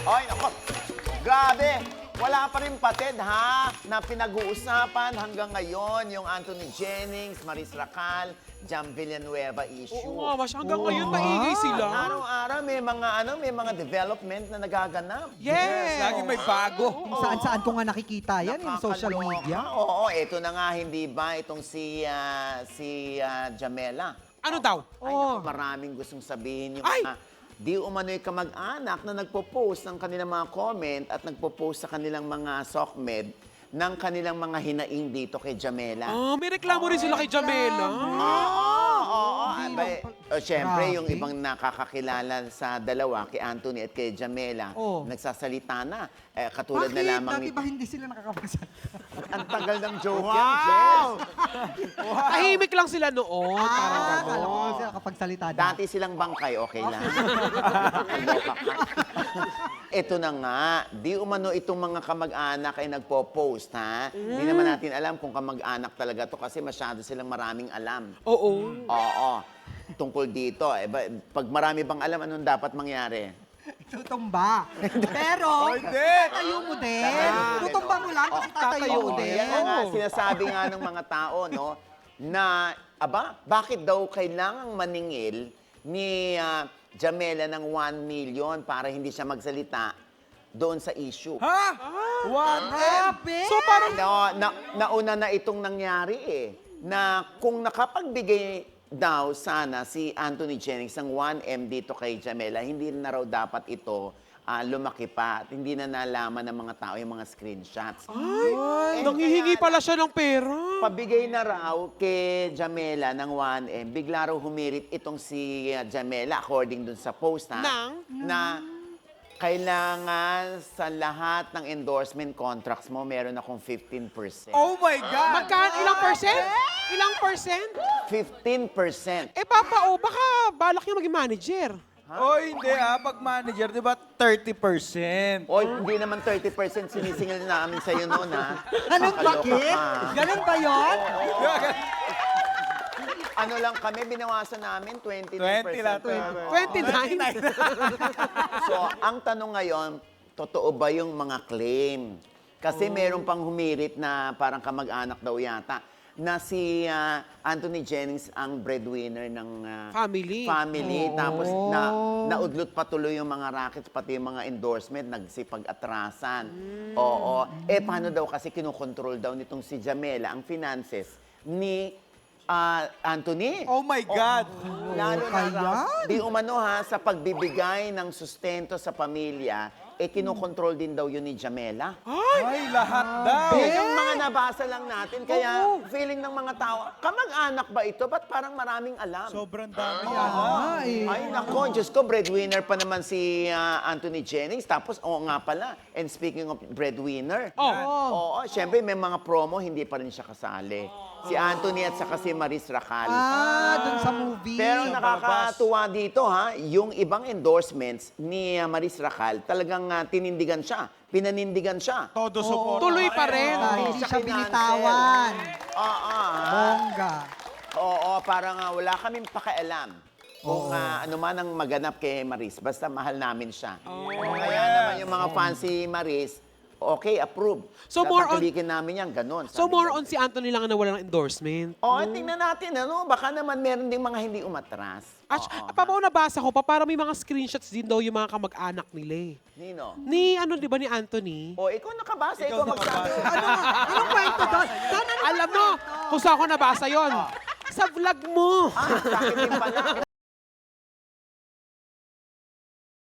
Ay, ako. Grabe. Wala pa rin patid, ha? Na pinag-uusapan hanggang ngayon yung Anthony Jennings, Maris Racal, Jam Villanueva issue. Oo nga, hanggang ngayon maingay sila. Araw-araw may mga development na nagaganap. Yes! Lagi may bago. Kung saan-saan ko nga nakikita yan, yung social media. Oo, eto na nga, hindi ba? Itong si Jamela. Ano daw? Ay, naku, maraming gustong sabihin yung Ay! mga di umano'y kamag-anak na nagpo-post ng kanilang mga comment at nagpo-post sa kanilang mga SOCMED ng kanilang mga hinaing dito kay Jamela. May reklamo rin sila kay Jamela. Oo. Siyempre, Grabe. yung ibang nakakakilala sa dalawa, kay Anthony at kay Jamela, Oh. nagsasalita na. Katulad na Bakit? lamang Dati ba hindi sila nakakapagsalita? Ang tagal ng joke yan, Jess. Tahimik lang sila noon. Parang Alam gano'n. ko sila kapagsalita. Dati silang bangkay, okay lang. Loka ka. Ito na nga, di umano itong mga kamag-anak ay nagpo-post, ha? Hindi naman natin alam kung kamag-anak talaga to kasi masyado silang maraming alam. Oo. Oo. Tungkol dito, pag marami bang alam, anong dapat mangyari? Tutumba. Pero, tatayo mo din. Tutumba mo lang kasi tatayo Oo, din. yan na nga, sinasabi nga ng mga tao, no, na, bakit daw kailangang maningil ni Jamela ng 1 million para hindi siya magsalita doon sa issue? Ha? Grabe! So parang, Nauna na itong nangyari na kung nakapagbigay daw sana si Anthony Jennings ng 1M dito kay Jamela, hindi na raw dapat ito lumaki pa at hindi na nalaman ng mga tao yung mga screenshots. ay, nanghihingi pala siya ng pera. Pabigay na raw kay Jamela ng 1M, bigla raw humirit itong si Jamela according dun sa post na kailangan sa lahat ng endorsement contracts mo, meron akong 15%. Oh my God! Ilang percent? Ilang percent? 15%. Papa, baka balak niya maging manager. Oh, hindi pag manager, di ba 30%? O, hindi naman 30% sinisingil namin sa'yo noon, ha? Anong Nakakaloka bakit? ka. Ganun ba yun? Ano lang kami, binawasan namin 29%. 20 lang. 29? So, ang tanong ngayon, totoo ba yung mga claim? Kasi meron pang humirit na parang kamag-anak daw yata na si Anthony Jennings ang breadwinner ng family. Tapos naudlot patuloy yung mga rackets, pati yung mga endorsement, nagsipag-atrasan. Oo. Paano daw kasi kinokontrol daw nitong si Jamela ang finances ni Anthony? Oh my God! Lalo na Kaya? raw, di umano sa pagbibigay ng sustento sa pamilya, kinokontrol din daw yun ni Jamela. Ay, lahat daw! Yung mga nabasa lang natin, kaya feeling ng mga tao, kamag-anak ba ito? Ba't parang maraming alam? Sobrang dami yan. Ay, nako, Diyos ko, breadwinner pa naman si Anthony Jennings. Tapos, oo nga pala, and speaking of breadwinner, oo, syempre may mga promo, hindi pa rin siya kasali. Si Anthony at saka si Maris Racal. Dun sa movie. Pero nakakatuwa dito, yung ibang endorsements ni Maris Racal, talagang tinindigan siya, pinanindigan siya. Todo support. Tuloy pa rin. Hindi siya binitawan. Bongga. Oo, parang wala kaming pakialam kung ano man ang maganap kay Maris. Basta mahal namin siya. Kaya naman yung mga fancy Maris, okay, approve. So more on- Tatangkilikin namin yan, ganun. So Sabi more ganun. on si Anthony lang na wala ng endorsement. Tingnan natin, baka naman meron ding mga hindi umatras. Papaw nabasa ko pa, para may mga screenshots din daw yung mga kamag-anak nila Nino? Ni, di ba ni Anthony? Ikaw nakabasa, ikaw magsabi. Anong kwento doon? Alam mo, kung saan ko nabasa yon Sa vlog mo. Sa akin din pala.